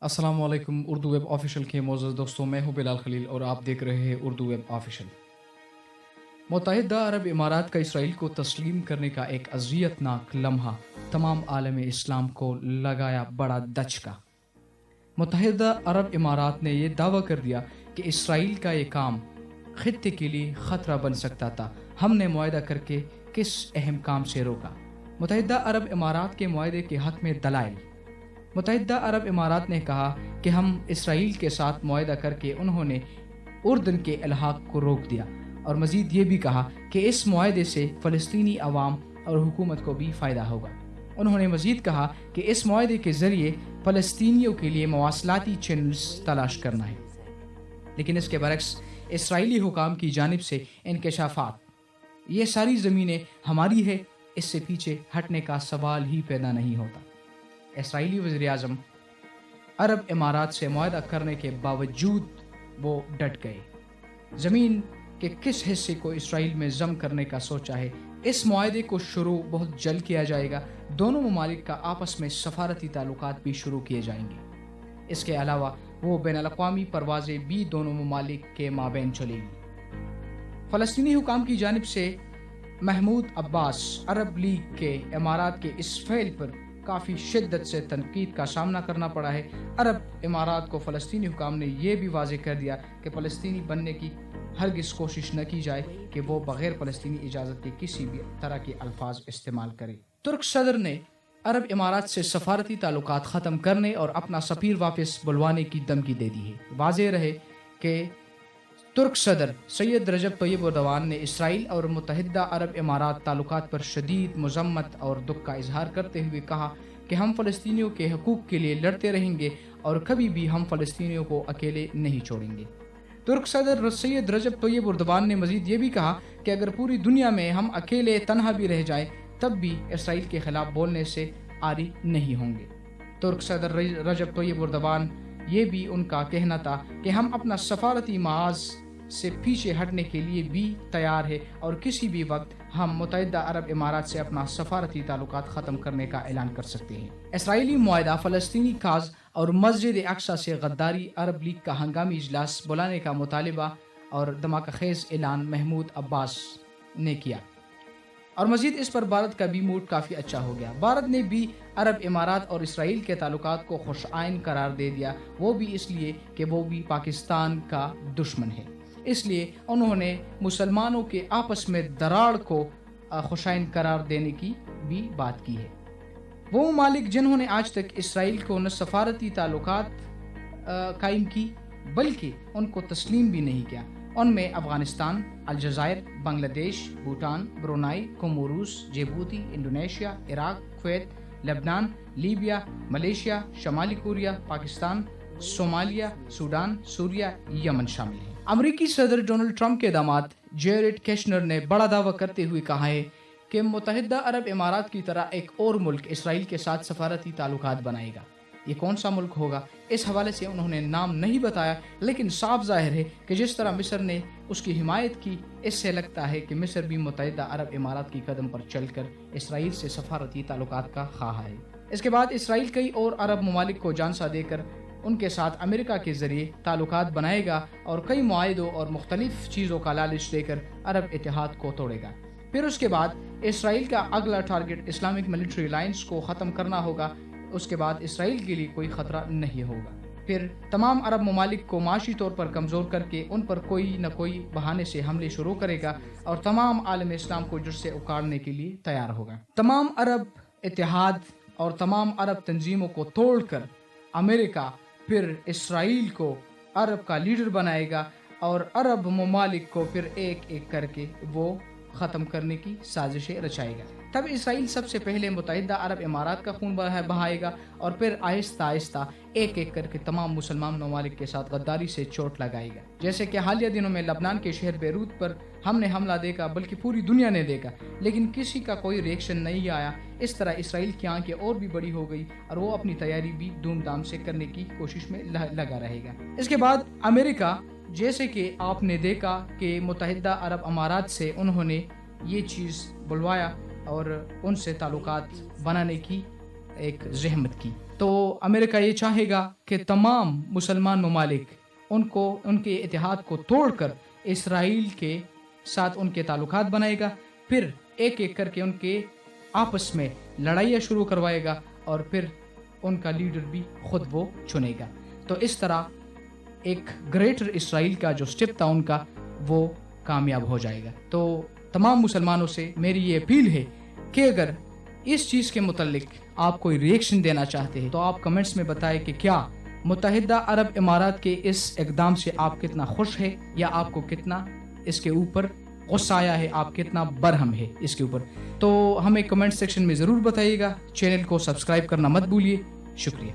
السلام علیکم Urdu web official کے معزز دوستوں، میں ہوں بلال خلیل اور آپ دیکھ رہے ہیں اردو ویب آفیشل۔ متحدہ عرب امارات کا اسرائیل کو تسلیم کرنے کا ایک اذیت ناک لمحہ تمام عالم اسلام کو لگایا بڑا دھچکا۔ متحدہ عرب امارات نے یہ دعویٰ کر دیا کہ اسرائیل کا یہ کام خطے کے لیے خطرہ بن سکتا تھا، ہم نے معاہدہ کر کے کس اہم کام سے روکا۔ متحدہ عرب امارات کے معاہدے کے حق میں دلائل۔ متحدہ عرب امارات نے کہا کہ ہم اسرائیل کے ساتھ معاہدہ کر کے انہوں نے اردن کے الحاق کو روک دیا، اور مزید یہ بھی کہا کہ اس معاہدے سے فلسطینی عوام اور حکومت کو بھی فائدہ ہوگا۔ انہوں نے مزید کہا کہ اس معاہدے کے ذریعے فلسطینیوں کے لیے مواصلاتی چینلز تلاش کرنا ہے، لیکن اس کے برعکس اسرائیلی حکام کی جانب سے انکشافات، یہ ساری زمینیں ہماری ہے، اس سے پیچھے ہٹنے کا سوال ہی پیدا نہیں ہوتا۔ اسرائیلی وزیر اعظم عرب امارات سے معاہدہ کرنے کے باوجود وہ ڈٹ گئے۔ زمین کے کس حصے کو اسرائیل میں ضم کرنے کا سوچا ہے؟ اس معاہدے کو شروع بہت جلد کیا جائے گا۔ دونوں ممالک کا آپس میں سفارتی تعلقات بھی شروع کیے جائیں گے۔ اس کے علاوہ وہ بین الاقوامی پروازیں بھی دونوں ممالک کے مابین چلے گی۔ فلسطینی حکام کی جانب سے محمود عباس عرب لیگ کے امارات کے اس فعل پر کافی شدت سے تنقید کا سامنا کرنا پڑا ہے۔ عرب امارات کو فلسطینی حکام نے یہ بھی واضح کر دیا کہ فلسطینی بننے کی ہرگز کوشش نہ کی جائے کہ وہ بغیر فلسطینی اجازت کے کسی بھی طرح کے الفاظ استعمال کرے۔ ترک صدر نے عرب امارات سے سفارتی تعلقات ختم کرنے اور اپنا سفیر واپس بلوانے کی دھمکی دے دی ہے۔ واضح رہے کہ ترک صدر سید رجب طیب اردوان نے اسرائیل اور متحدہ عرب امارات تعلقات پر شدید مذمت اور دکھ کا اظہار کرتے ہوئے کہا کہ ہم فلسطینیوں کے حقوق کے لیے لڑتے رہیں گے اور کبھی بھی ہم فلسطینیوں کو اکیلے نہیں چھوڑیں گے۔ ترک صدر سید رجب طیب اردوان نے مزید یہ بھی کہا کہ اگر پوری دنیا میں ہم اکیلے تنہا بھی رہ جائیں تب بھی اسرائیل کے خلاف بولنے سے عاری نہیں ہوں گے۔ ترک صدر رجب طیب اردوان یہ بھی ان کا کہنا تھا کہ ہم اپنا سفارتی محاذ سے پیچھے ہٹنے کے لیے بھی تیار ہے اور کسی بھی وقت ہم متحدہ عرب امارات سے اپنا سفارتی تعلقات ختم کرنے کا اعلان کر سکتے ہیں۔ اسرائیلی معاہدہ، فلسطینی کاز اور مسجد اقصی سے غداری، عرب لیگ کا ہنگامی اجلاس بلانے کا مطالبہ اور دھماکہ خیز اعلان محمود عباس نے کیا، اور مزید اس پر بھارت کا بھی موڈ کافی اچھا ہو گیا۔ بھارت نے بھی عرب امارات اور اسرائیل کے تعلقات کو خوش آئین قرار دے دیا، وہ بھی اس لیے کہ وہ بھی پاکستان کا دشمن ہے، اس لیے انہوں نے مسلمانوں کے آپس میں دراڑ کو خوشائن قرار دینے کی بھی بات کی ہے۔ وہ ممالک جنہوں نے آج تک اسرائیل کو نہ سفارتی تعلقات قائم کی بلکہ ان کو تسلیم بھی نہیں کیا، ان میں افغانستان، الجزائر، Bangladesh, Bhutan, Brunei, Comoros, Djibouti, Indonesia, عراق، کویت، لبنان، لیبیا، ملیشیا، شمالی کوریا، پاکستان، صومالیہ، سوڈان، سوریہ، یمن شامل ہیں۔ امریکی صدر ڈونلڈ ٹرمپ کے داماد جیریڈ کیشنر نے بڑا دعویٰ کرتے ہوئے کہا ہے کہ متحدہ عرب امارات کی طرح ایک اور ملک اسرائیل کے ساتھ سفارتی تعلقات بنائے گا۔ یہ کون سا ملک ہوگا؟ اس حوالے سے انہوں نے نام نہیں بتایا، لیکن صاف ظاہر ہے کہ جس طرح مصر نے اس کی حمایت کی، اس سے لگتا ہے کہ مصر بھی متحدہ عرب امارات کی قدم پر چل کر اسرائیل سے سفارتی تعلقات کا خواہاں ہے۔ اس کے بعد اسرائیل کئی اور عرب ممالک کو جانسا دے کر ان کے ساتھ امریکہ کے ذریعے تعلقات بنائے گا اور کئی معاہدوں اور مختلف چیزوں کا لالچ دے کر عرب اتحاد کو توڑے گا۔ پھر اس کے بعد اسرائیل کا اگلا ٹارگٹ اسلامک ملٹری الائنس کو ختم کرنا ہوگا۔ اس کے بعد اسرائیل کے لیے کوئی خطرہ نہیں ہوگا۔ پھر تمام عرب ممالک کو معاشی طور پر کمزور کر کے ان پر کوئی نہ کوئی بہانے سے حملے شروع کرے گا اور تمام عالم اسلام کو جڑ سے اکاڑنے کے لیے تیار ہوگا۔ تمام عرب اتحاد اور تمام عرب تنظیموں کو توڑ کر امریکہ پھر اسرائیل کو عرب کا لیڈر بنائے گا اور عرب ممالک کو پھر ایک ایک کر کے وہ ختم کرنے کی سازشیں رچائے گا۔ تب اسرائیل سب سے پہلے متحدہ عرب امارات کا خون بہائے گا اور پھر آہستہ آہستہ ایک ایک کر کے تمام مسلمان ممالک کے ساتھ غداری سے چوٹ لگائے گا، جیسے کہ حالیہ دنوں میں لبنان کے شہر بیروت پر ہم نے حملہ دیکھا، بلکہ پوری دنیا نے دیکھا، لیکن کسی کا کوئی ریئیکشن نہیں آیا۔ اس طرح اسرائیل کی آنکھیں اور بھی بڑی ہو گئی اور وہ اپنی تیاری بھی دھوم دھام سے کرنے کی کوشش میں لگا رہے گا۔ اس کے بعد امریکہ، جیسے کہ آپ نے دیکھا کہ متحدہ عرب امارات سے انہوں نے یہ چیز بلوایا اور ان سے تعلقات بنانے کی ایک زحمت کی۔ تو امریکہ یہ چاہے گا کہ تمام مسلمان ممالک ان کے اتحاد کو توڑ کر اسرائیل کے ساتھ ان کے تعلقات بنائے گا، پھر ایک ایک کر کے ان کے آپس میں لڑائیاں شروع کروائے گا اور پھر ان کا لیڈر بھی خود وہ چنے گا. تو اس طرح ایک گریٹر اسرائیل کا جو سٹیپ تھا ان کا وہ کامیاب ہو جائے گا. تو تمام مسلمانوں سے میری یہ اپیل ہے کہ اگر اس چیز کے متعلق آپ کوئی ریئیکشن دینا چاہتے ہیں تو آپ کمنٹس میں بتائیں کہ کیا متحدہ عرب امارات کے اس اقدام سے آپ کتنا خوش ہے یا آپ کو کتنا اس کے اوپر غصہ آیا ہے، آپ کتنا برہم ہے اس کے اوپر. تو ہمیں کمنٹ سیکشن میں ضرور بتائیے گا. چینل کو سبسکرائب کرنا مت بھولیے. شکریہ.